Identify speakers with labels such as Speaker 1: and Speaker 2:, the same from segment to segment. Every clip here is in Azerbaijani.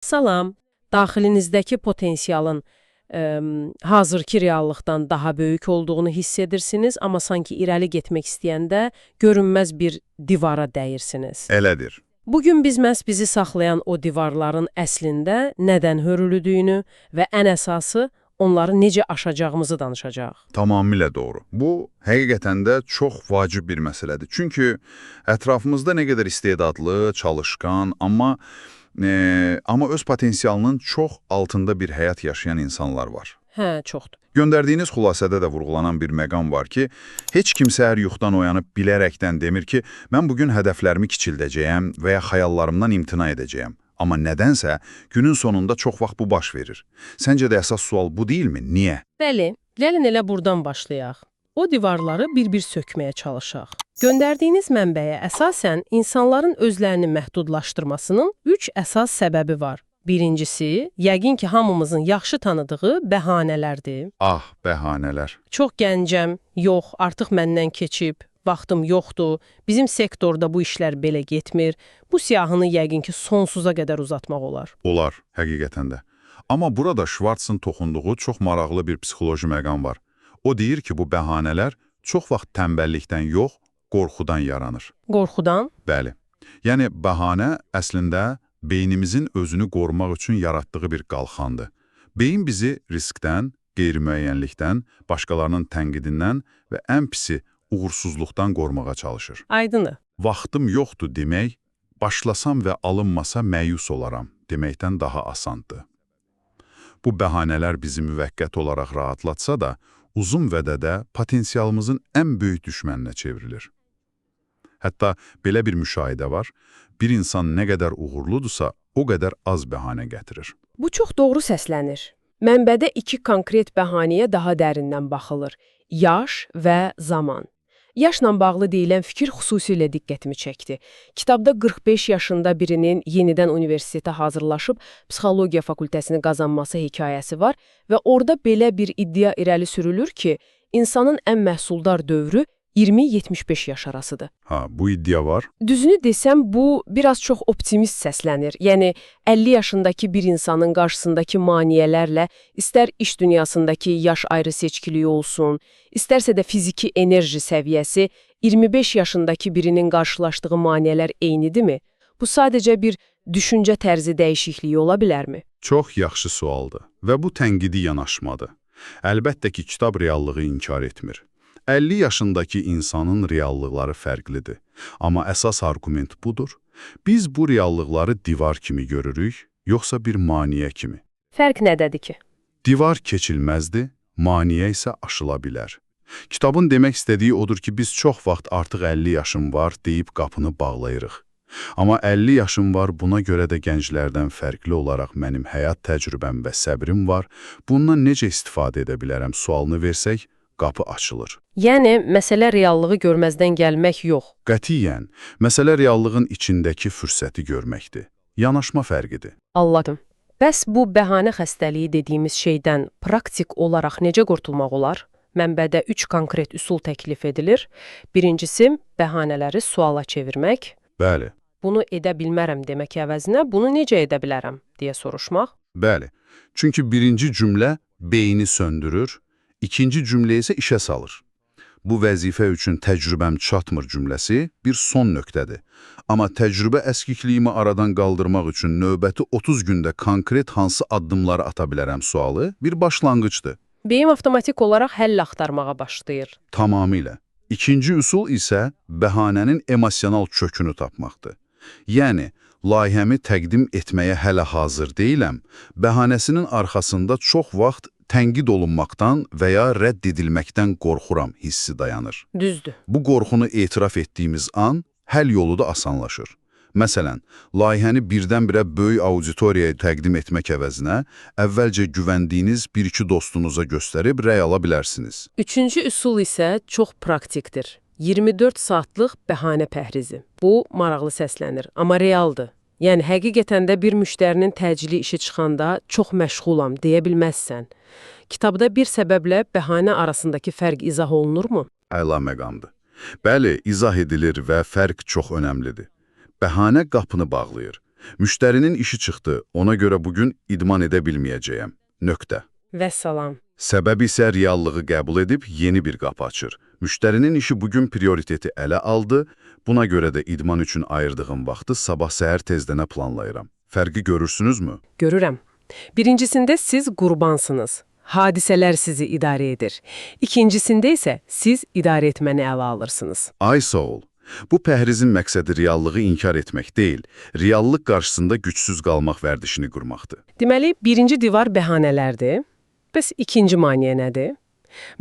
Speaker 1: Salam, daxilinizdəki potensialın hazırki reallıqdan daha böyük olduğunu hiss edirsiniz, amma sanki irəli getmək istəyəndə görünməz bir divara dəyirsiniz.
Speaker 2: Elədir.
Speaker 1: Bugün biz məhz bizi saxlayan o divarların əslində nədən hörülüdüyünü və ən əsası onları necə aşacağımızı danışacağıq.
Speaker 2: Tamamilə doğru. Bu, həqiqətən də çox vacib bir məsələdir. Çünki ətrafımızda nə qədər istedadlı, çalışqan, amma öz potensialının çox altında bir həyat yaşayan insanlar var.
Speaker 1: Hə, çoxdur.
Speaker 2: Göndərdiyiniz xülasədə də vurğulanan bir məqam var ki, heç kimsə hər yuxudan oyanıb bilərəkdən demir ki, mən bugün hədəflərimi kiçildəcəyəm və ya xəyallarımdan imtina edəcəyəm. Amma nədənsə günün sonunda çox vaxt bu baş verir. Səncə də əsas sual bu deyilmi? Niyə?
Speaker 1: Bəli, gəlin elə buradan başlayaq. O divarları bir-bir sökməyə çalışaq. Göndərdiyiniz mənbəyə əsasən insanların özlərini məhdudlaşdırmasının 3 əsas səbəbi var. Birincisi, yəqin ki, hamımızın yaxşı tanıdığı bəhanələrdir.
Speaker 2: Ah, bəhanələr.
Speaker 1: Çox gəncəm, yox, artıq məndən keçib, vaxtım yoxdur, bizim sektorda bu işlər belə getmir, bu siyahını yəqin ki, sonsuza qədər uzatmaq olar.
Speaker 2: Olar, həqiqətən də. Amma burada Schwartz'ın toxunduğu çox maraqlı bir psixoloji məqam var. O deyir ki, bu bəhanələr çox vaxt tənbəllikdən yox, qorxudan yaranır.
Speaker 1: Qorxudan?
Speaker 2: Bəli. Yəni, bəhanə əslində beynimizin özünü qorumaq üçün yaratdığı bir qalxandır. Beyin bizi riskdən, qeyri-müəyyənlikdən, başqalarının tənqidindən və ən pisi uğursuzluqdan qorumağa çalışır.
Speaker 1: Aydındır.
Speaker 2: Vaxtım yoxdur demək, başlasam və alınmasa məyus olaram deməkdən daha asandır. Bu bəhanələr bizi müvəqqət olaraq rahatlatsa da, uzun vədədə potensialımızın ən böyük düşməninə çevrilir. Hətta belə bir müşahidə var, bir insan nə qədər uğurludursa, o qədər az bəhanə gətirir.
Speaker 1: Bu çox doğru səslənir. Mənbədə 2 konkret bəhanəyə daha dərindən baxılır. Yaş və zaman. Yaşla bağlı deyilən fikir xüsusilə diqqətimi çəkdi. Kitabda 45 yaşında birinin yenidən universitetə hazırlaşıb psixologiya fakültəsini qazanması hekayəsi var və orada belə bir iddia irəli sürülür ki, insanın ən məhsuldar dövrü 20-75 yaş arasıdır.
Speaker 2: Ha, bu iddia var.
Speaker 1: Düzünü desəm, bu biraz çox optimist səslənir. Yəni, 50 yaşındakı bir insanın qarşısındakı maneələrlə, istər iş dünyasındakı yaş ayrı seçkiliyi olsun, istərsə də fiziki enerji səviyyəsi, 25 yaşındakı birinin qarşılaşdığı maneələr eynidirmi? Bu sadəcə bir düşüncə tərzi dəyişikliyi ola bilərmi?
Speaker 2: Çox yaxşı sualdır və bu tənqidi yanaşmadır. Əlbəttə ki, kitab reallığı inkar etmir. 50 yaşındakı insanın reallıqları fərqlidir. Amma əsas argument budur. Biz bu reallıqları divar kimi görürük, yoxsa bir maneə kimi?
Speaker 1: Fərq nədədir ki?
Speaker 2: Divar keçilməzdir, maneə isə aşıla bilər. Kitabın demək istədiyi odur ki, biz çox vaxt artıq 50 yaşım var deyib qapını bağlayırıq. Amma 50 yaşım var, buna görə də gənclərdən fərqli olaraq mənim həyat təcrübəm və səbrim var. Bundan necə istifadə edə bilərəm sualını versək, qapı açılır.
Speaker 1: Yəni, məsələ reallığı görməzdən gəlmək yox.
Speaker 2: Qətiyyən, məsələ reallığın içindəki fürsəti görməkdir. Yanaşma fərqidir.
Speaker 1: Anladım. Bəs bu bəhanə xəstəliyi dediyimiz şeydən praktik olaraq necə qurtulmaq olar? Mənbədə 3 konkret üsul təklif edilir. Birincisi, bəhanələri suala çevirmək.
Speaker 2: Bəli.
Speaker 1: Bunu edə bilmərəm demək əvəzinə, bunu necə edə bilərəm deyə soruşmaq.
Speaker 2: Bəli. Çünki birinci cümlə beyni söndürür, İkinci cümlə isə işə salır. Bu vəzifə üçün təcrübəm çatmır cümləsi bir son nöqtədir. Amma təcrübə əskikliyimi aradan qaldırmaq üçün növbəti 30 gündə konkret hansı addımları ata bilərəm sualı bir başlanğıcdır.
Speaker 1: Beyin avtomatik olaraq həll axtarmağa başlayır.
Speaker 2: Tamamilə. İkinci üsul isə bəhanənin emosional kökünü tapmaqdır. Yəni, layihəmi təqdim etməyə hələ hazır deyiləm, bəhanəsinin arxasında çox vaxt tənqid olunmaqdan və ya rədd edilməkdən qorxuram hissi dayanır.
Speaker 1: Düzdür.
Speaker 2: Bu qorxunu etiraf etdiyimiz an həll yolu da asanlaşır. Məsələn, layihəni birdən-birə böyük auditoriyaya təqdim etmək əvəzinə əvvəlcə güvəndiyiniz 1-2 dostunuza göstərib rəy ala bilərsiniz.
Speaker 1: Üçüncü üsul isə çox praktikdir. 24 saatlıq bəhanə pəhrizi. Bu, maraqlı səslənir, amma realdır. Yəni, həqiqətən də bir müştərinin təcili işi çıxanda çox məşğulam deyə bilməzsən. Kitabda bir səbəblə bəhanə arasındakı fərq izah olunurmu?
Speaker 2: Əla məqamdır. Bəli, izah edilir və fərq çox önəmlidir. Bəhanə qapını bağlayır. Müştərinin işi çıxdı, ona görə bugün idman edə bilməyəcəyəm. Nöqtə.
Speaker 1: Vəssalam.
Speaker 2: Səbəb isə reallığı qəbul edib yeni bir qapı açır. Müştərinin işi bugün prioriteti ələ aldı, buna görə də idman üçün ayırdığım vaxtı sabah səhər tezdənə planlayıram. Fərqi görürsünüzmü?
Speaker 1: Görürəm. Birincisində siz qurbansınız. Hadisələr sizi idarə edir. İkincisində isə siz idarə etməni ələ alırsınız.
Speaker 2: Ay sağ ol. Bu pəhrizin məqsədi reallığı inkar etmək deyil, reallıq qarşısında gücsüz qalmaq vərdişini qurmaqdır.
Speaker 1: Deməli, birinci divar bəhanələrdir. Bəs ikinci maneə nədir?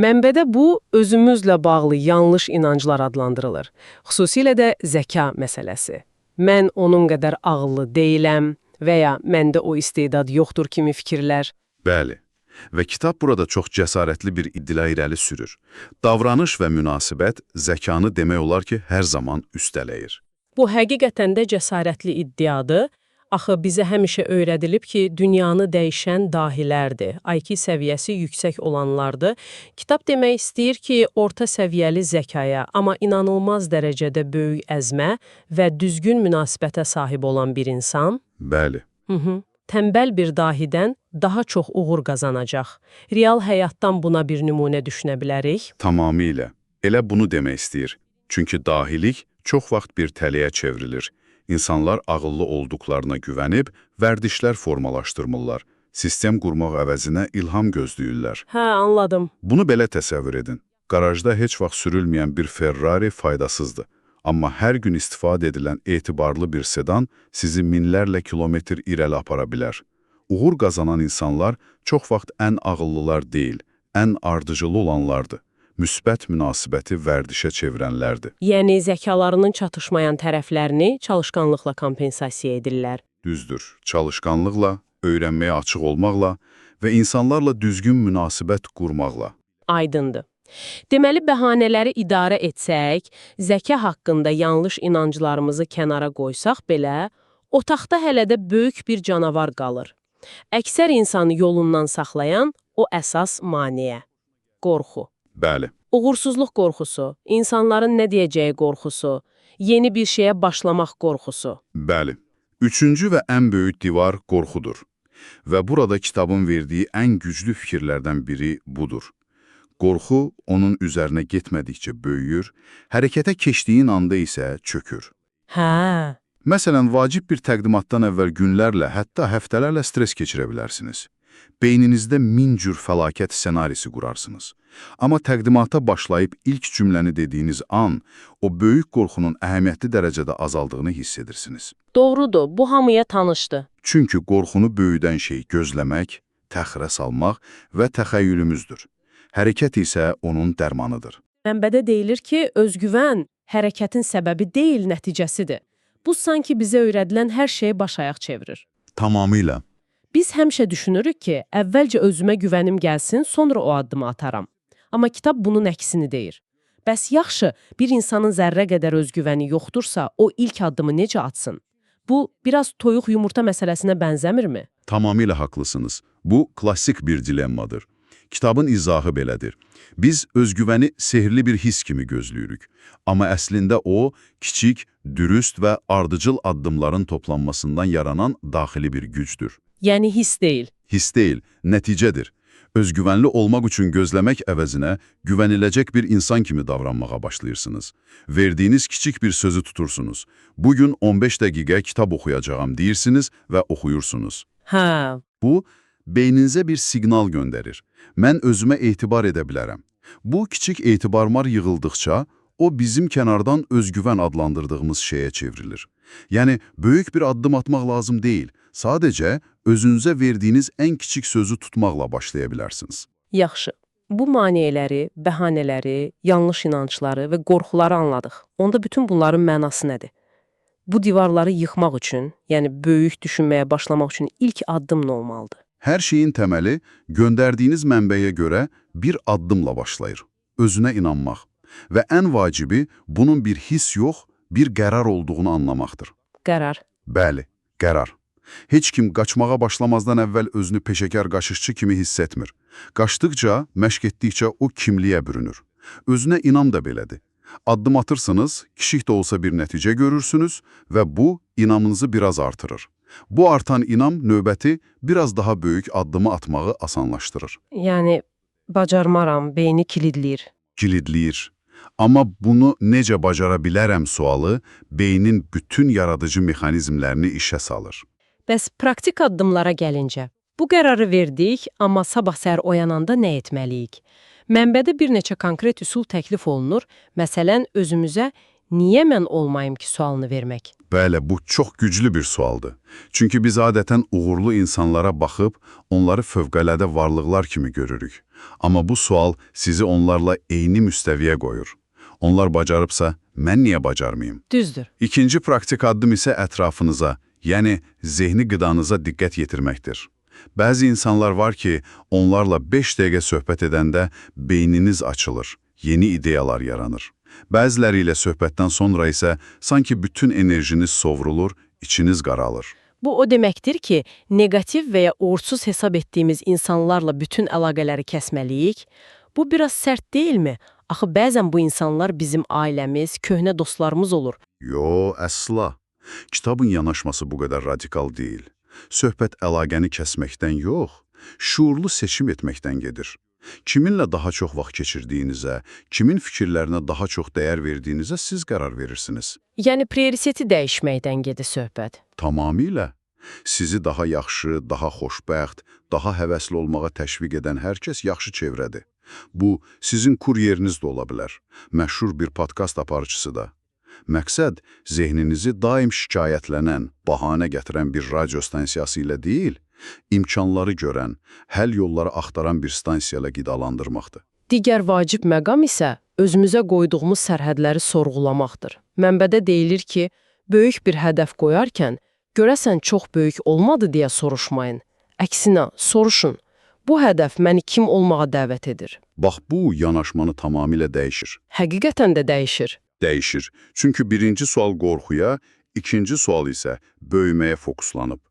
Speaker 1: Mənbədə bu, özümüzlə bağlı yanlış inanclar adlandırılır. Xüsusilə də zəka məsələsi. Mən onun qədər ağıllı deyiləm və ya məndə o istedad yoxdur kimi fikirlər.
Speaker 2: Bəli. Və kitab burada çox cəsarətli bir iddia irəli sürür. Davranış və münasibət zəkanı demək olar ki, hər zaman üstələyir.
Speaker 1: Bu həqiqətən də cəsarətli iddiadır. Axı bizə həmişə öyrədilib ki, dünyanı dəyişən dahilərdir, IQ səviyyəsi yüksək olanlardır. Kitab demək istəyir ki, orta səviyyəli zəkaya, amma inanılmaz dərəcədə böyük əzmə və düzgün münasibətə sahib olan bir insan,
Speaker 2: Bəli.
Speaker 1: tənbəl bir dahidən daha çox uğur qazanacaq. Real həyatdan buna bir nümunə düşünə bilərik.
Speaker 2: Tamamilə. Elə bunu demək istəyir. Çünki dahilik çox vaxt bir tələyə çevrilir. İnsanlar ağıllı olduqlarına güvənib, vərdişlər formalaşdırmırlar. Sistem qurmaq əvəzinə ilham gözləyirlər.
Speaker 1: Hə, anladım.
Speaker 2: Bunu belə təsəvvür edin. Qarajda heç vaxt sürülməyən bir Ferrari faydasızdır. Amma hər gün istifadə edilən etibarlı bir sedan sizi minlərlə kilometr irəli apara bilər. Uğur qazanan insanlar çox vaxt ən ağıllılar deyil, ən ardıcılı olanlardır. Müsbət münasibəti vərdişə çevirənlərdir.
Speaker 1: Yəni, zəkalarının çatışmayan tərəflərini çalışqanlıqla kompensasiya edirlər.
Speaker 2: Düzdür, çalışqanlıqla, öyrənməyə açıq olmaqla və insanlarla düzgün münasibət qurmaqla.
Speaker 1: Aydındır. Deməli, bəhanələri idarə etsək, zəka haqqında yanlış inanclarımızı kənara qoysaq belə, otaqda hələ də böyük bir canavar qalır. Əksər insanı yolundan saxlayan o əsas maneə, qorxu.
Speaker 2: Bəli.
Speaker 1: Uğursuzluq qorxusu, insanların nə deyəcəyi qorxusu, yeni bir şeyə başlamaq qorxusu.
Speaker 2: Bəli. Üçüncü və ən böyük divar qorxudur. Və burada kitabın verdiyi ən güclü fikirlərdən biri budur. Qorxu onun üzərinə getmədikcə böyüyür, hərəkətə keçdiyin anda isə çökür.
Speaker 1: Hə,
Speaker 2: Məsələn, vacib bir təqdimatdan əvvəl günlərlə, hətta həftələrlə stres keçirə bilərsiniz. Beyninizdə min cür fəlakət ssenarisi qurarsınız. Amma təqdimata başlayıb ilk cümləni dediyiniz an, o böyük qorxunun əhəmiyyətli dərəcədə azaldığını hiss edirsiniz.
Speaker 1: doğrudur, bu hamıya tanışdı.
Speaker 2: Çünki qorxunu böyüdən şey gözləmək, təxirə salmaq və təxəyyülümüzdür. Hərəkət isə onun dərmanıdır.
Speaker 1: Mənbədə deyilir ki, özgüvən hərəkətin səbəbi deyil, nəticəsidir. Bu sanki bizə öyrədilən hər şeyi başayaq çevirir.
Speaker 2: Tamamilə.
Speaker 1: Biz həmişə düşünürük ki, əvvəlcə özümə güvənim gəlsin, sonra o addımı ataram. Amma kitab bunun əksini deyir. Bəs yaxşı, bir insanın zərrə qədər özgüvəni yoxdursa, o ilk addımı necə atsın? Bu, biraz toyuq yumurta məsələsinə bənzəmirmi?
Speaker 2: Tamamilə haqlısınız. Bu, klassik bir dilemmadır. Kitabın izahı belədir. Biz özgüvəni sehirli bir his kimi gözləyirik. Amma əslində o, kiçik, dürüst və ardıcıl addımların toplanmasından yaranan daxili bir gücdür.
Speaker 1: Yəni his deyil.
Speaker 2: His deyil, nəticədir. Özgüvənli olmaq üçün gözləmək əvəzinə güvəniləcək bir insan kimi davranmağa başlayırsınız. Verdiyiniz kiçik bir sözü tutursunuz. Bugün 15 dəqiqə kitab oxuyacağam deyirsiniz və oxuyursunuz.
Speaker 1: Hə,
Speaker 2: Bu, beyninizə bir siqnal göndərir. Mən özümə etibar edə bilərəm. Bu, kiçik etibarmar yığıldıqca, o bizim kənardan özgüvən adlandırdığımız şeyə çevrilir. Yəni, böyük bir addım atmaq lazım deyil. Sadəcə, özünüzə verdiyiniz ən kiçik sözü tutmaqla başlaya bilərsiniz.
Speaker 1: yaxşı. Bu maneələri, bəhanələri, yanlış inancları və qorxuları anladıq. Onda bütün bunların mənası nədir? Bu divarları yıxmaq üçün, yəni böyük düşünməyə başlamaq üçün ilk addım nə olmalıdır?
Speaker 2: Hər şeyin təməli, göndərdiyiniz mənbəyə görə bir addımla başlayır. Özünə inanmaq. Və ən vacibi, bunun bir his yox, bir qərar olduğunu anlamaqdır.
Speaker 1: Qərar.
Speaker 2: Bəli, qərar. Heç kim qaçmağa başlamazdan əvvəl özünü peşəkar qaçışçı kimi hiss etmir. Qaçdıqca, məşq etdikcə o kimliyə bürünür. Özünə inam da belədir. Addım atırsınız, kiçik də olsa bir nəticə görürsünüz və bu inamınızı biraz artırır. Bu artan inam növbəti biraz daha böyük addımı atmağı asanlaşdırır.
Speaker 1: Yəni, bacarmaram, beyni kilidləyir.
Speaker 2: Kilidləyir. Amma bunu necə bacara bilərəm sualı beynin bütün yaradıcı mexanizmlərini işə salır.
Speaker 1: Bəs praktik addımlara gəlincə, bu qərarı verdik, amma sabah səhər oyananda nə etməliyik? Mənbədə bir neçə konkret üsul təklif olunur, məsələn, özümüzə niyə mən olmayım ki sualını vermək.
Speaker 2: Bəli, bu çox güclü bir sualdır. Çünki biz adətən uğurlu insanlara baxıb, onları fövqəladə varlıqlar kimi görürük. Amma bu sual sizi onlarla eyni müstəviyə qoyur. Onlar bacarıbsa, mən niyə bacarmayım?
Speaker 1: Düzdür.
Speaker 2: İkinci praktik addım isə ətrafınıza, yəni zehni qidanıza diqqət yetirməkdir. Bəzi insanlar var ki, onlarla 5 dəqiqə söhbət edəndə beyniniz açılır, yeni ideyalar yaranır. Bəziləri ilə söhbətdən sonra isə sanki bütün enerjiniz sovrulur, içiniz qaralır.
Speaker 1: Bu o deməkdir ki, negativ və ya uğursuz hesab etdiyimiz insanlarla bütün əlaqələri kəsməliyik. Bu biraz sərt deyilmi? Axı bəzən bu insanlar bizim ailəmiz, köhnə dostlarımız olur.
Speaker 2: Yo, əsla. Kitabın yanaşması bu qədər radikal deyil. Söhbət əlaqəni kəsməkdən yox, şuurlu seçim etməkdən gedir. Kiminlə daha çox vaxt keçirdiyinizə, kimin fikirlərinə daha çox dəyər verdiyinizə siz qərar verirsiniz.
Speaker 1: Yəni prioriteti dəyişməkdən gedir söhbət.
Speaker 2: Tamamilə. Sizi daha yaxşı, daha xoşbəxt, daha həvəsli olmağa təşviq edən hər kəs yaxşı çevrədir. Bu, sizin kuryeriniz də ola bilər. Məşhur bir podkast aparıcısı da. Məqsəd, zehninizi daim şikayətlənən, bahanə gətirən bir radio stansiyası ilə deyil, imkanları görən, həll yolları axtaran bir stansiya ilə qidalandırmaqdır.
Speaker 1: Digər vacib məqam isə özümüzə qoyduğumuz sərhədləri sorğulamaqdır. Mənbədə deyilir ki, böyük bir hədəf qoyarkən, görəsən çox böyük olmadı deyə soruşmayın. Əksinə, soruşun. Bu hədəf məni kim olmağa dəvət edir?
Speaker 2: Bax, bu yanaşmanı tamamilə dəyişir.
Speaker 1: Həqiqətən də dəyişir.
Speaker 2: Dəyişir. Çünki birinci sual qorxuya, ikinci sual isə böyüməyə fokuslanıb.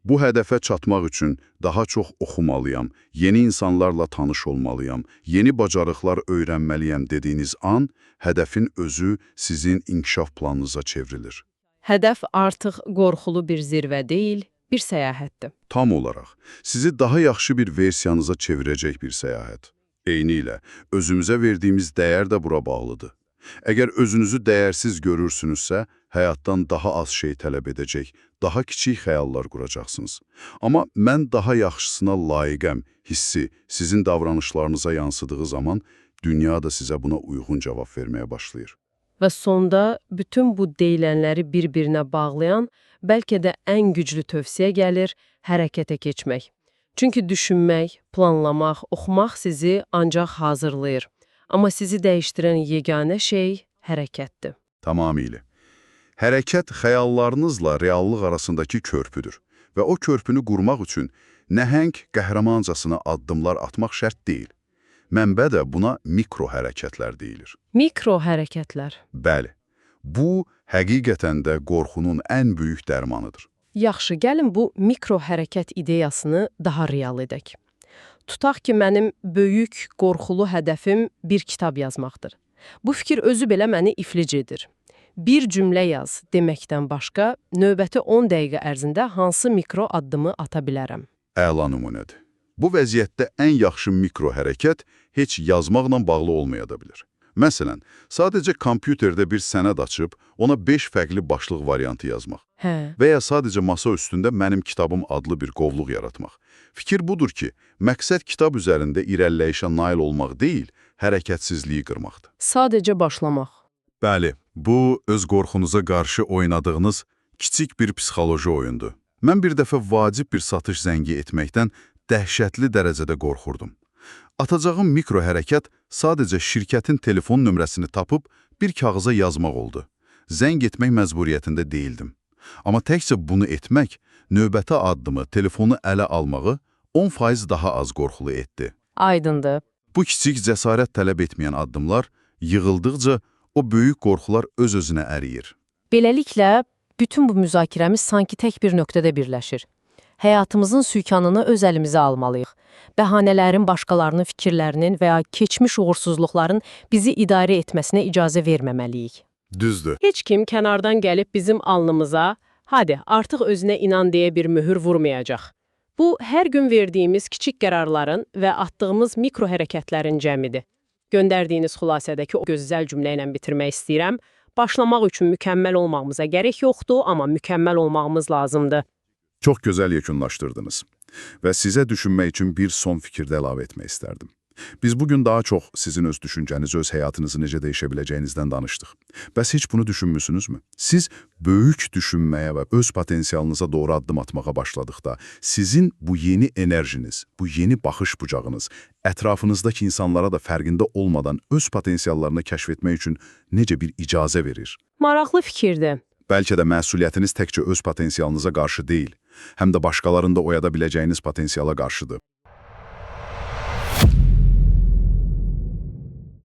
Speaker 2: Bu hədəfə çatmaq üçün daha çox oxumalıyam, yeni insanlarla tanış olmalıyam, yeni bacarıqlar öyrənməliyəm dediyiniz an, hədəfin özü sizin inkişaf planınıza çevrilir.
Speaker 1: Hədəf artıq qorxulu bir zirvə deyil, bir səyahətdir.
Speaker 2: Tam olaraq, sizi daha yaxşı bir versiyanıza çevirəcək bir səyahət. Eynilə, özümüzə verdiyimiz dəyər də bura bağlıdır. Əgər özünüzü dəyərsiz görürsünüzsə, həyatdan daha az şey tələb edəcək, daha kiçik xəyallar quracaqsınız. Amma mən daha yaxşısına layiqəm hissi sizin davranışlarınıza yansıdığı zaman, dünya da sizə buna uyğun cavab verməyə başlayır.
Speaker 1: Və sonda bütün bu deyilənləri bir-birinə bağlayan, bəlkə də ən güclü tövsiyə gəlir, hərəkətə keçmək. Çünki düşünmək, planlamaq, oxumaq sizi ancaq hazırlayır. Amma sizi dəyişdirən yeganə şey hərəkətdir.
Speaker 2: Tamamilə. Hərəkət xəyallarınızla reallıq arasındakı körpüdür və o körpünü qurmaq üçün nəhəng qəhrəmancasına addımlar atmaq şərt deyil. Mənbə də buna mikro hərəkətlər deyilir.
Speaker 1: Mikro hərəkətlər.
Speaker 2: Bəli, bu həqiqətən də qorxunun ən böyük dərmanıdır.
Speaker 1: Yaxşı, gəlin bu mikro hərəkət ideyasını daha real edək. Tutaq ki, mənim böyük, qorxulu hədəfim bir kitab yazmaqdır. Bu fikir özü belə məni iflic edir. Bir cümlə yaz deməkdən başqa, növbəti 10 dəqiqə ərzində hansı mikro addımı ata bilərəm?
Speaker 2: Əla nümunədir. Bu vəziyyətdə ən yaxşı mikro hərəkət heç yazmaqla bağlı olmaya da bilir. Məsələn, sadəcə kompüterdə bir sənəd açıb, ona 5 fərqli başlıq variantı yazmaq. Və ya sadəcə masa üstündə mənim kitabım adlı bir qovluq yaratmaq. Fikir budur ki, məqsəd kitab üzərində irəliləyişə nail olmaq deyil, hərəkətsizliyi qırmaqdır.
Speaker 1: Sadəcə başlamaq.
Speaker 2: Bəli, bu öz qorxunuza qarşı oynadığınız kiçik bir psixoloji oyundur. Mən bir dəfə vacib bir satış zəngi etməkdən dəhşətli dərəcədə qorxurdum. Atacağım mikro hərəkət sadəcə şirkətin telefon nömrəsini tapıb bir kağıza yazmaq oldu. Zəng etmək məcburiyyətində deyildim. Amma təkcə bunu etmək, növbəti addımı, telefonu ələ almağı 10% daha az qorxulu etdi.
Speaker 1: Aydındır.
Speaker 2: Bu kiçik cəsarət tələb etməyən addımlar yığıldıqca o böyük qorxular öz-özünə əriyir.
Speaker 1: Beləliklə, bütün bu müzakirəmiz sanki tək bir nöqtədə birləşir.
Speaker 3: həyatımızın sükanını öz əlimizə almalıyıq. Bəhanələrin, başqalarının fikirlərinin və ya keçmiş uğursuzluqların bizi idarə etməsinə icazə verməməliyik.
Speaker 2: Düzdür.
Speaker 1: Heç kim kənardan gəlib bizim alnımıza, hadi artıq özünə inan deyə bir mühür vurmayacaq. Bu, hər gün verdiyimiz kiçik qərarların və atdığımız mikro hərəkətlərin cəmidir. Göndərdiyiniz xülasədəki o gözəl cümlə ilə bitirmək istəyirəm. Başlamaq üçün mükəmməl olmağımıza gərək yoxdur, amma mükəmməl olmağımız lazımdır.
Speaker 2: Çox gözəl yekunlaşdırdınız. Və sizə düşünmək üçün bir son fikir də əlavə etmək istərdim. Biz bugün daha çox sizin öz düşüncənizi, öz həyatınızı necə dəyişə biləcəyinizdən danışdıq. Bəs heç bunu düşünmüsünüzmü? Siz böyük düşünməyə və öz potensialınıza doğru addım atmağa başladıqda, sizin bu yeni enerjiniz, bu yeni baxış bucağınız, ətrafınızdakı insanlara da fərqində olmadan öz potensiallarını kəşf etmək üçün necə bir icazə verir?
Speaker 1: Maraqlı fikirdir.
Speaker 2: Bəlkə də məsuliyyətiniz təkcə öz potensialınıza qarşı deyil, həm də başqalarında oyada biləcəyiniz potensiala qarşıdır.